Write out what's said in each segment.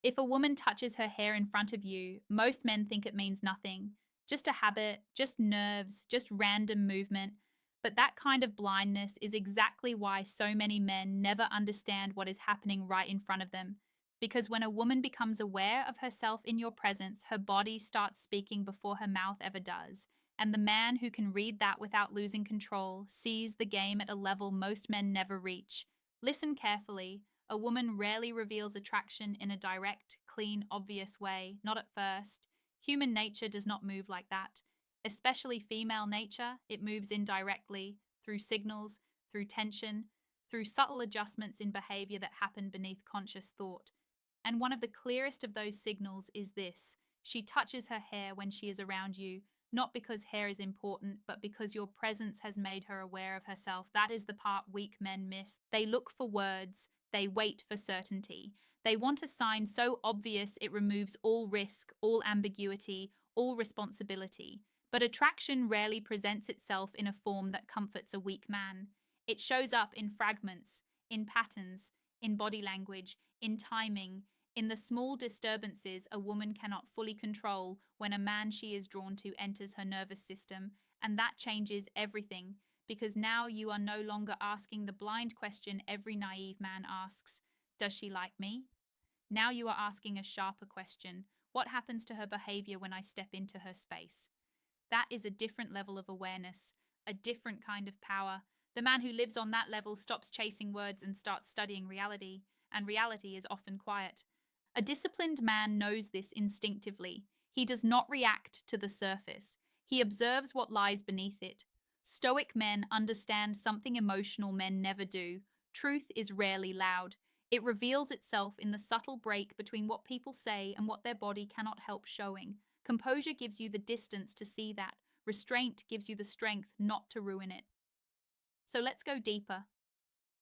If a woman touches her hair in front of you, most men think it means nothing. Just a habit, just nerves, just random movement. But that kind of blindness is exactly why so many men never understand what is happening right in front of them. Because when a woman becomes aware of herself in your presence, her body starts speaking before her mouth ever does. And the man who can read that without losing control sees the game at a level most men never reach. Listen carefully. A woman rarely reveals attraction in a direct, clean, obvious way, not at first. Human nature does not move like that. Especially female nature, it moves indirectly, through signals, through tension, through subtle adjustments in behavior that happen beneath conscious thought. And one of the clearest of those signals is this: she touches her hair when she is around you, not because hair is important, but because your presence has made her aware of herself. That is the part weak men miss. They look for words, they wait for certainty. They want a sign so obvious it removes all risk, all ambiguity, all responsibility. But attraction rarely presents itself in a form that comforts a weak man. It shows up in fragments, in patterns, in body language, in timing, in the small disturbances a woman cannot fully control when a man she is drawn to enters her nervous system, and that changes everything, because now you are no longer asking the blind question every naive man asks: does she like me? Now you are asking a sharper question: what happens to her behavior when I step into her space? That is a different level of awareness, a different kind of power. The man who lives on that level stops chasing words and starts studying reality, and reality is often quiet. A disciplined man knows this instinctively. He does not react to the surface. He observes what lies beneath it. Stoic men understand something emotional men never do. Truth is rarely loud. It reveals itself in the subtle break between what people say and what their body cannot help showing. Composure gives you the distance to see that. Restraint gives you the strength not to ruin it. So let's go deeper.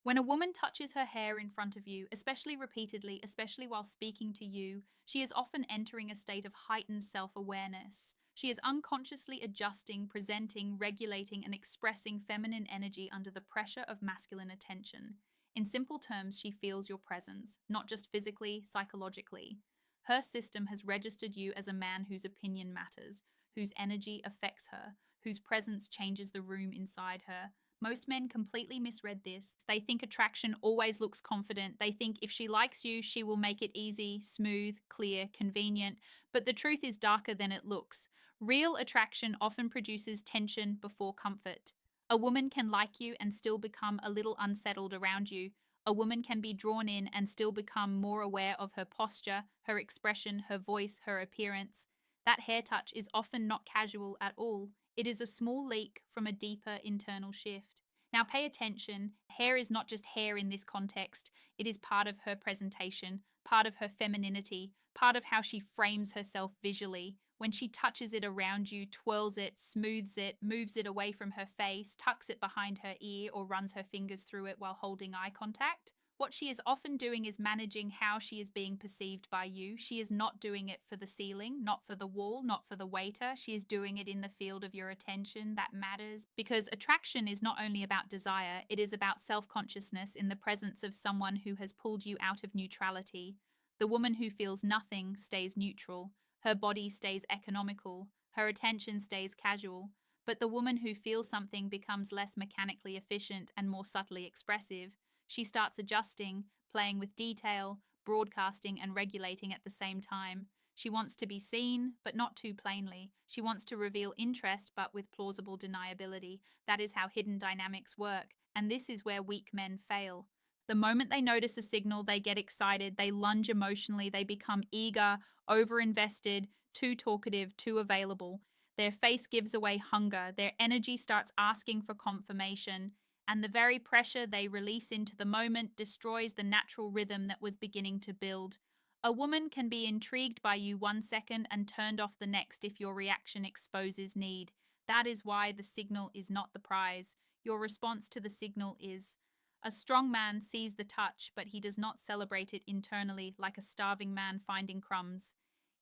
When a woman touches her hair in front of you, especially repeatedly, especially while speaking to you, she is often entering a state of heightened self-awareness. She is unconsciously adjusting, presenting, regulating, and expressing feminine energy under the pressure of masculine attention. In simple terms, she feels your presence, not just physically, psychologically. Her system has registered you as a man whose opinion matters, whose energy affects her, whose presence changes the room inside her. Most men completely misread this. They think attraction always looks confident. They think if she likes you, she will make it easy, smooth, clear, convenient. But the truth is darker than it looks. Real attraction often produces tension before comfort. A woman can like you and still become a little unsettled around you. A woman can be drawn in and still become more aware of her posture, her expression, her voice, her appearance. That hair touch is often not casual at all. It is a small leak from a deeper internal shift. Now pay attention. Hair is not just hair in this context. It is part of her presentation, part of her femininity, part of how she frames herself visually. When she touches it around you, twirls it, smooths it, moves it away from her face, tucks it behind her ear, or runs her fingers through it while holding eye contact, what she is often doing is managing how she is being perceived by you. She is not doing it for the ceiling, not for the wall, not for the waiter. She is doing it in the field of your attention. That matters because attraction is not only about desire, it is about self-consciousness in the presence of someone who has pulled you out of neutrality. The woman who feels nothing stays neutral. Her body stays economical. Her attention stays casual. But the woman who feels something becomes less mechanically efficient and more subtly expressive. She starts adjusting, playing with detail, broadcasting and regulating at the same time. She wants to be seen, but not too plainly. She wants to reveal interest, but with plausible deniability. That is how hidden dynamics work, and this is where weak men fail. The moment they notice a signal, they get excited, they lunge emotionally, they become eager, overinvested, too talkative, too available. Their face gives away hunger, their energy starts asking for confirmation, and the very pressure they release into the moment destroys the natural rhythm that was beginning to build. A woman can be intrigued by you 1 second and turned off the next if your reaction exposes need. That is why the signal is not the prize. Your response to the signal is. A strong man sees the touch, but he does not celebrate it internally like a starving man finding crumbs.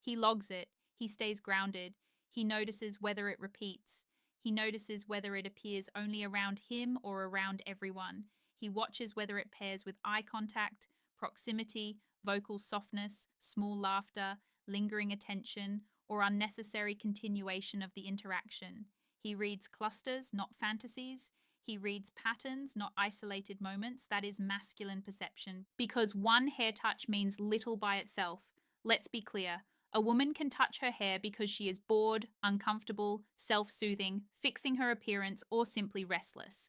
He logs it. He stays grounded. He notices whether it repeats. He notices whether it appears only around him or around everyone. He watches whether it pairs with eye contact, proximity, vocal softness, small laughter, lingering attention, or unnecessary continuation of the interaction. He reads clusters, not fantasies. He reads patterns, not isolated moments. That is masculine perception. Because one hair touch means little by itself. Let's be clear. A woman can touch her hair because she is bored, uncomfortable, self soothing, fixing her appearance, or simply restless.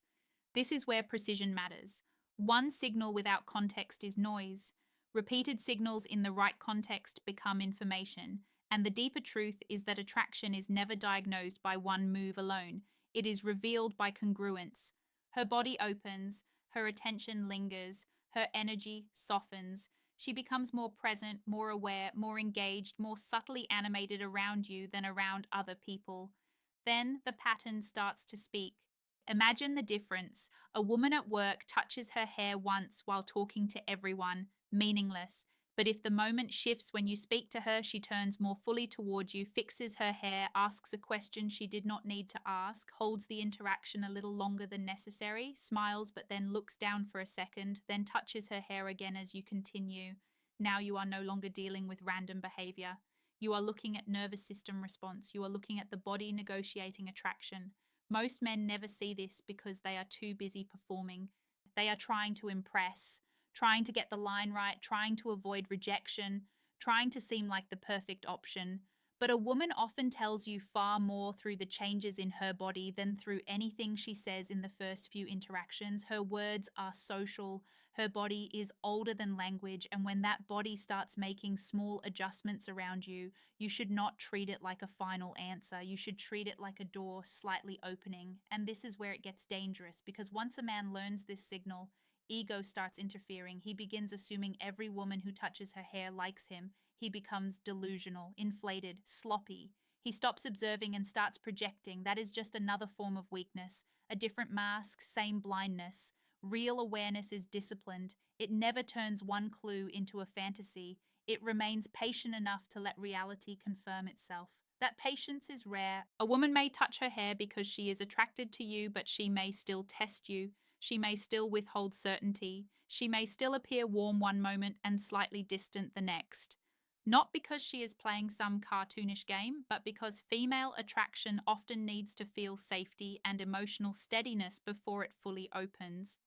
This is where precision matters. One signal without context is noise. Repeated signals in the right context become information. And the deeper truth is that attraction is never diagnosed by one move alone. It is revealed by congruence. Her body opens, her attention lingers, her energy softens. She becomes more present, more aware, more engaged, more subtly animated around you than around other people. Then the pattern starts to speak. Imagine the difference. A woman at work touches her hair once while talking to everyone, meaningless. But if the moment shifts when you speak to her, she turns more fully toward you, fixes her hair, asks a question she did not need to ask, holds the interaction a little longer than necessary, smiles but then looks down for a second, then touches her hair again as you continue. Now you are no longer dealing with random behavior. You are looking at nervous system response. You are looking at the body negotiating attraction. Most men never see this because they are too busy performing. They are trying to impress, trying to get the line right, trying to avoid rejection, trying to seem like the perfect option. But a woman often tells you far more through the changes in her body than through anything she says in the first few interactions. Her words are social. Her body is older than language, and when that body starts making small adjustments around you, you should not treat it like a final answer. You should treat it like a door slightly opening. And this is where it gets dangerous, because once a man learns this signal, ego starts interfering. He begins assuming every woman who touches her hair likes him. He becomes delusional, inflated, sloppy. He stops observing and starts projecting. That is just another form of weakness, a different mask, same blindness. Real awareness is disciplined. It never turns one clue into a fantasy. It remains patient enough to let reality confirm itself. That patience is rare. A woman may touch her hair because she is attracted to you, but she may still test you. She may still withhold certainty. She may still appear warm one moment and slightly distant the next. Not because she is playing some cartoonish game, but because female attraction often needs to feel safety and emotional steadiness before it fully opens.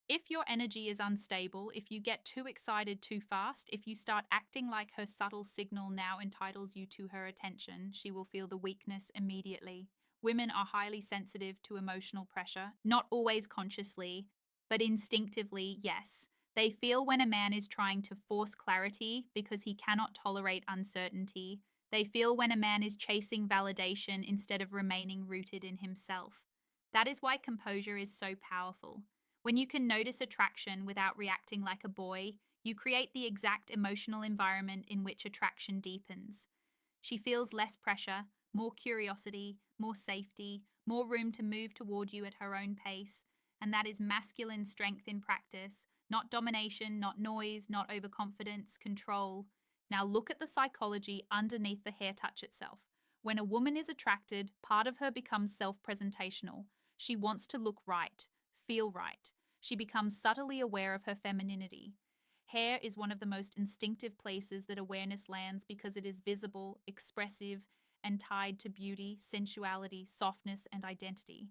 If your energy is unstable, if you get too excited too fast, if you start acting like her subtle signal now entitles you to her attention, she will feel the weakness immediately. Women are highly sensitive to emotional pressure, not always consciously, but instinctively, yes. They feel when a man is trying to force clarity because he cannot tolerate uncertainty. They feel when a man is chasing validation instead of remaining rooted in himself. That is why composure is so powerful. When you can notice attraction without reacting like a boy, you create the exact emotional environment in which attraction deepens. She feels less pressure, more curiosity, more safety, more room to move toward you at her own pace. And that is masculine strength in practice, not domination, not noise, not overconfidence, control. Now look at the psychology underneath the hair touch itself. When a woman is attracted, part of her becomes self-presentational. She wants to look right, feel right. She becomes subtly aware of her femininity. Hair is one of the most instinctive places that awareness lands because it is visible, expressive, and tied to beauty, sensuality, softness, and identity.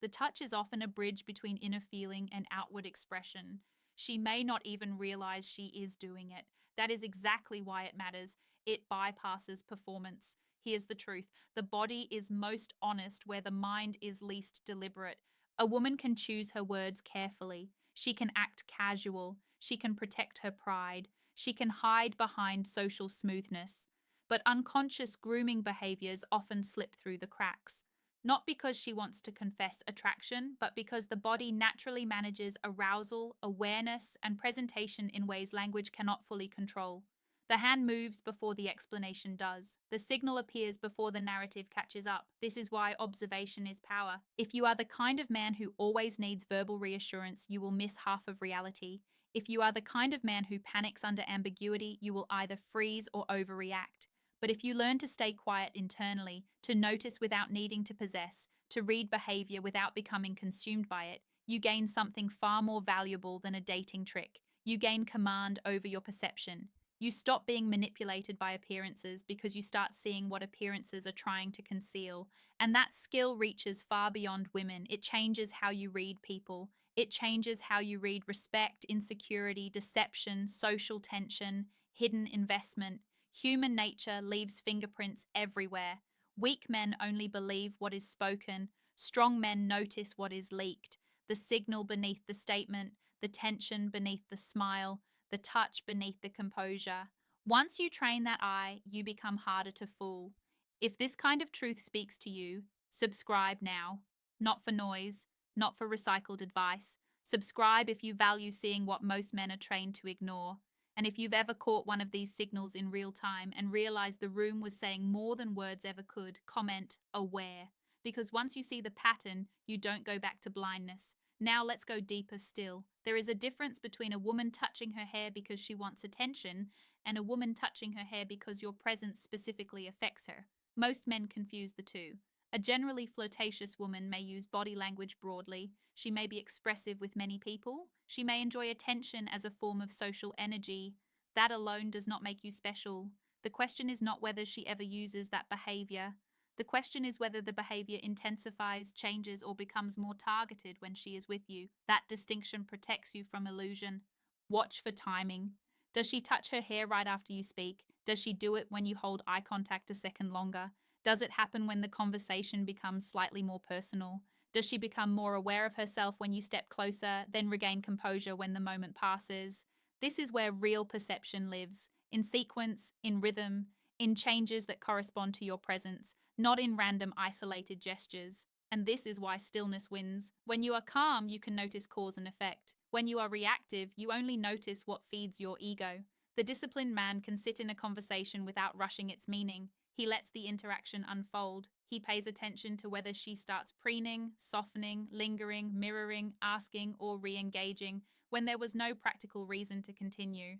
The touch is often a bridge between inner feeling and outward expression. She may not even realize she is doing it. That is exactly why it matters. It bypasses performance. Here's the truth. The body is most honest where the mind is least deliberate. A woman can choose her words carefully. She can act casual. She can protect her pride. She can hide behind social smoothness. But unconscious grooming behaviors often slip through the cracks. Not because she wants to confess attraction, but because the body naturally manages arousal, awareness, and presentation in ways language cannot fully control. The hand moves before the explanation does. The signal appears before the narrative catches up. This is why observation is power. If you are the kind of man who always needs verbal reassurance, you will miss half of reality. If you are the kind of man who panics under ambiguity, you will either freeze or overreact. But if you learn to stay quiet internally, to notice without needing to possess, to read behavior without becoming consumed by it, you gain something far more valuable than a dating trick. You gain command over your perception. You stop being manipulated by appearances because you start seeing what appearances are trying to conceal. And that skill reaches far beyond women. It changes how you read people. It changes how you read respect, insecurity, deception, social tension, hidden investment. Human nature leaves fingerprints everywhere. Weak men only believe what is spoken. Strong men notice what is leaked. The signal beneath the statement, the tension beneath the smile, the touch beneath the composure. Once you train that eye, you become harder to fool. If this kind of truth speaks to you, subscribe now. Not for noise, not for recycled advice. Subscribe if you value seeing what most men are trained to ignore. And if you've ever caught one of these signals in real time and realized the room was saying more than words ever could, comment aware. Because once you see the pattern, you don't go back to blindness. Now let's go deeper still. There is a difference between a woman touching her hair because she wants attention and a woman touching her hair because your presence specifically affects her. Most men confuse the two. A generally flirtatious woman may use body language broadly. She may be expressive with many people. She may enjoy attention as a form of social energy. That alone does not make you special. The question is not whether she ever uses that behavior. The question is whether the behavior intensifies, changes, or becomes more targeted when she is with you. That distinction protects you from illusion. Watch for timing. Does she touch her hair right after you speak? Does she do it when you hold eye contact a second longer? Does it happen when the conversation becomes slightly more personal? Does she become more aware of herself when you step closer, then regain composure when the moment passes? This is where real perception lives, in sequence, in rhythm, in changes that correspond to your presence, not in random isolated gestures. And this is why stillness wins. When you are calm, you can notice cause and effect. When you are reactive, you only notice what feeds your ego. The disciplined man can sit in a conversation without rushing its meaning. He lets the interaction unfold. He pays attention to whether she starts preening, softening, lingering, mirroring, asking, or re-engaging when there was no practical reason to continue.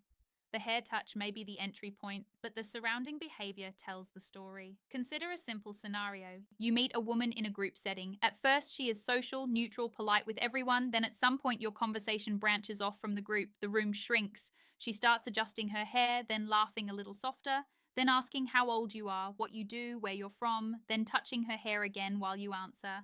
The hair touch may be the entry point, but the surrounding behavior tells the story. Consider a simple scenario. You meet a woman in a group setting. At first, she is social, neutral, polite with everyone. Then at some point, your conversation branches off from the group. The room shrinks. She starts adjusting her hair, then laughing a little softer, then asking how old you are, what you do, where you're from, then touching her hair again while you answer.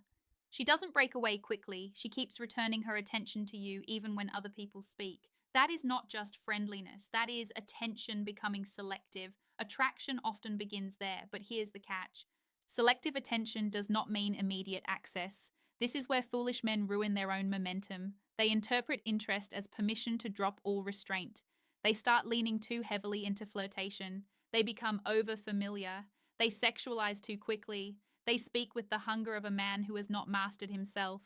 She doesn't break away quickly. She keeps returning her attention to you even when other people speak. That is not just friendliness. That is attention becoming selective. Attraction often begins there, but here's the catch. Selective attention does not mean immediate access. This is where foolish men ruin their own momentum. They interpret interest as permission to drop all restraint. They start leaning too heavily into flirtation. They become over-familiar. They sexualize too quickly. They speak with the hunger of a man who has not mastered himself.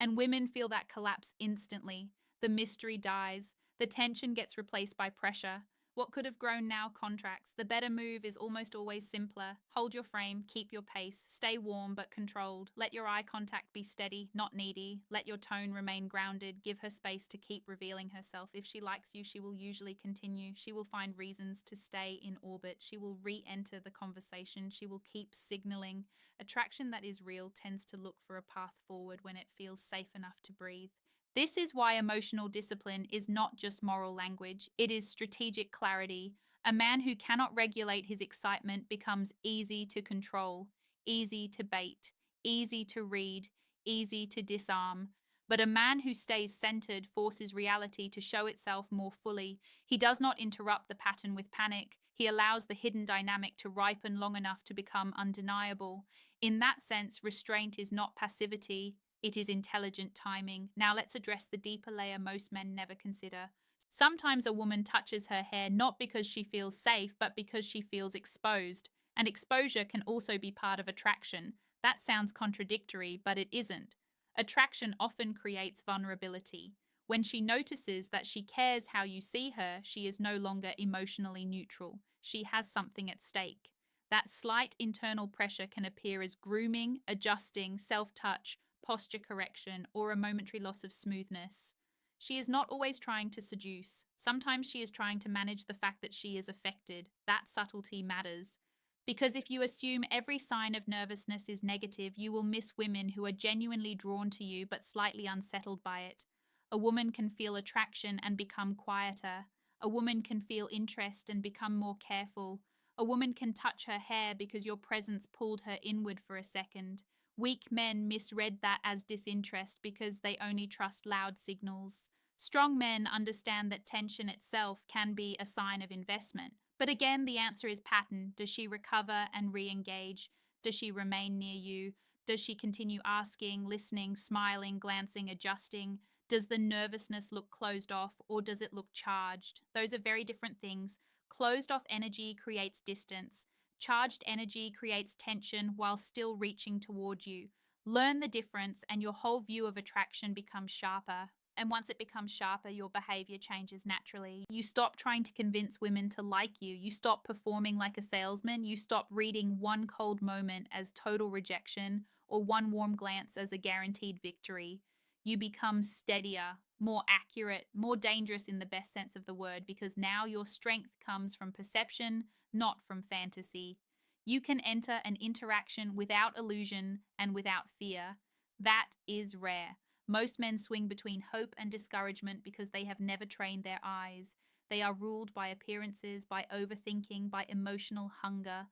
And women feel that collapse instantly. The mystery dies. The tension gets replaced by pressure. What could have grown now contracts. The better move is almost always simpler. Hold your frame, keep your pace, stay warm but controlled. Let your eye contact be steady, not needy. Let your tone remain grounded. Give her space to keep revealing herself. If she likes you, she will usually continue. She will find reasons to stay in orbit. She will re-enter the conversation. She will keep signaling. Attraction that is real tends to look for a path forward when it feels safe enough to breathe. This is why emotional discipline is not just moral language, it is strategic clarity. A man who cannot regulate his excitement becomes easy to control, easy to bait, easy to read, easy to disarm. But a man who stays centered forces reality to show itself more fully. He does not interrupt the pattern with panic. He allows the hidden dynamic to ripen long enough to become undeniable. In that sense, restraint is not passivity. It is intelligent timing. Now let's address the deeper layer most men never consider. Sometimes a woman touches her hair not because she feels safe, but because she feels exposed. And exposure can also be part of attraction. That sounds contradictory, but it isn't. Attraction often creates vulnerability. When she notices that she cares how you see her, she is no longer emotionally neutral. She has something at stake. That slight internal pressure can appear as grooming, adjusting, self-touch, posture correction, or a momentary loss of smoothness. She is not always trying to seduce. Sometimes she is trying to manage the fact that she is affected. That subtlety matters. Because if you assume every sign of nervousness is negative, you will miss women who are genuinely drawn to you but slightly unsettled by it. A woman can feel attraction and become quieter. A woman can feel interest and become more careful. A woman can touch her hair because your presence pulled her inward for a second. Weak men misread that as disinterest because they only trust loud signals. Strong men understand that tension itself can be a sign of investment. But again, the answer is pattern. Does she recover and re engage? Does she remain near you? Does she continue asking, listening, smiling, glancing, adjusting? Does the nervousness look closed off or does it look charged? Those are very different things. Closed off energy creates distance. Charged energy creates tension while still reaching toward you. Learn the difference, and your whole view of attraction becomes sharper. And once it becomes sharper, your behavior changes naturally. You stop trying to convince women to like you. You stop performing like a salesman. You stop reading one cold moment as total rejection or one warm glance as a guaranteed victory. You become steadier, more accurate, more dangerous in the best sense of the word, because now your strength comes from perception, not from fantasy. You can enter an interaction without illusion and without fear. That is rare. Most men swing between hope and discouragement because they have never trained their eyes. They are ruled by appearances, by overthinking, by emotional hunger.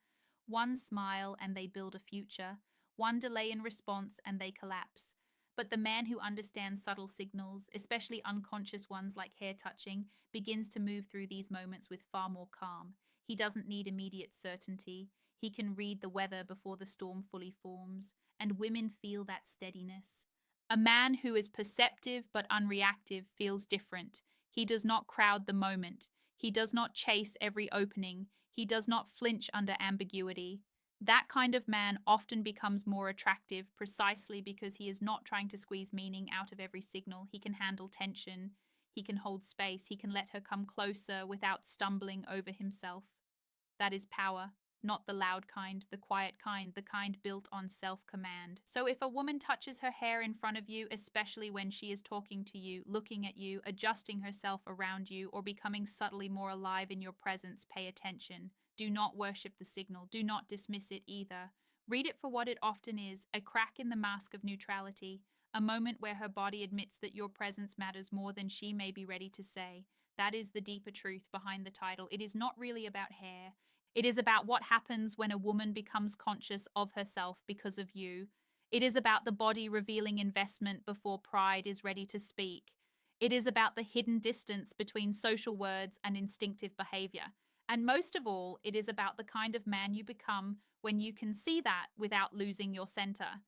One smile and they build a future. One delay in response and they collapse. But the man who understands subtle signals, especially unconscious ones like hair touching, begins to move through these moments with far more calm. He doesn't need immediate certainty. He can read the weather before the storm fully forms, and women feel that steadiness. A man who is perceptive but unreactive feels different. He does not crowd the moment. He does not chase every opening. He does not flinch under ambiguity. That kind of man often becomes more attractive precisely because he is not trying to squeeze meaning out of every signal. He can handle tension. He can hold space. He can let her come closer without stumbling over himself. That is power, not the loud kind, the quiet kind, the kind built on self-command. So if a woman touches her hair in front of you, especially when she is talking to you, looking at you, adjusting herself around you, or becoming subtly more alive in your presence, pay attention. Do not worship the signal. Do not dismiss it either. Read it for what it often is, a crack in the mask of neutrality, a moment where her body admits that your presence matters more than she may be ready to say. That is the deeper truth behind the title. It is not really about hair. It is about what happens when a woman becomes conscious of herself because of you. It is about the body revealing investment before pride is ready to speak. It is about the hidden distance between social words and instinctive behavior. And most of all, it is about the kind of man you become when you can see that without losing your center.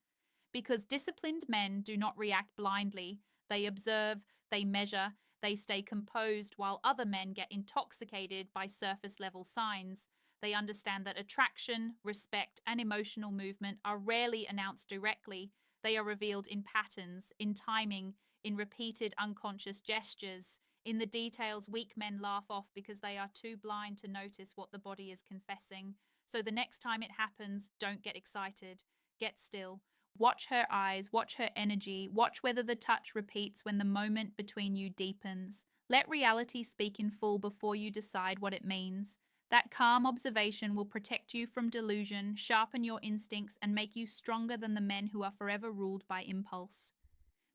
Because disciplined men do not react blindly. They observe, they measure, they stay composed, while other men get intoxicated by surface level signs. They understand that attraction, respect, and emotional movement are rarely announced directly. They are revealed in patterns, in timing, in repeated unconscious gestures, in the details weak men laugh off because they are too blind to notice what the body is confessing. So the next time it happens, don't get excited. Get still. Watch her eyes, watch her energy, watch whether the touch repeats when the moment between you deepens. Let reality speak in full before you decide what it means. That calm observation will protect you from delusion, sharpen your instincts, and make you stronger than the men who are forever ruled by impulse.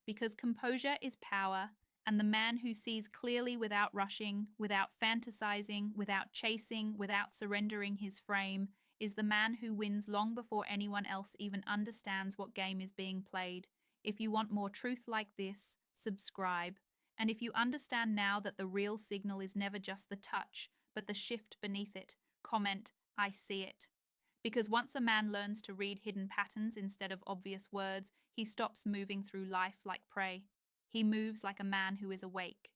Because composure is power, and the man who sees clearly without rushing, without fantasizing, without chasing, without surrendering his frame, is the man who wins long before anyone else even understands what game is being played. If you want more truth like this, subscribe. And if you understand now that the real signal is never just the touch, but the shift beneath it, comment, I see it. Because once a man learns to read hidden patterns instead of obvious words, he stops moving through life like prey. He moves like a man who is awake.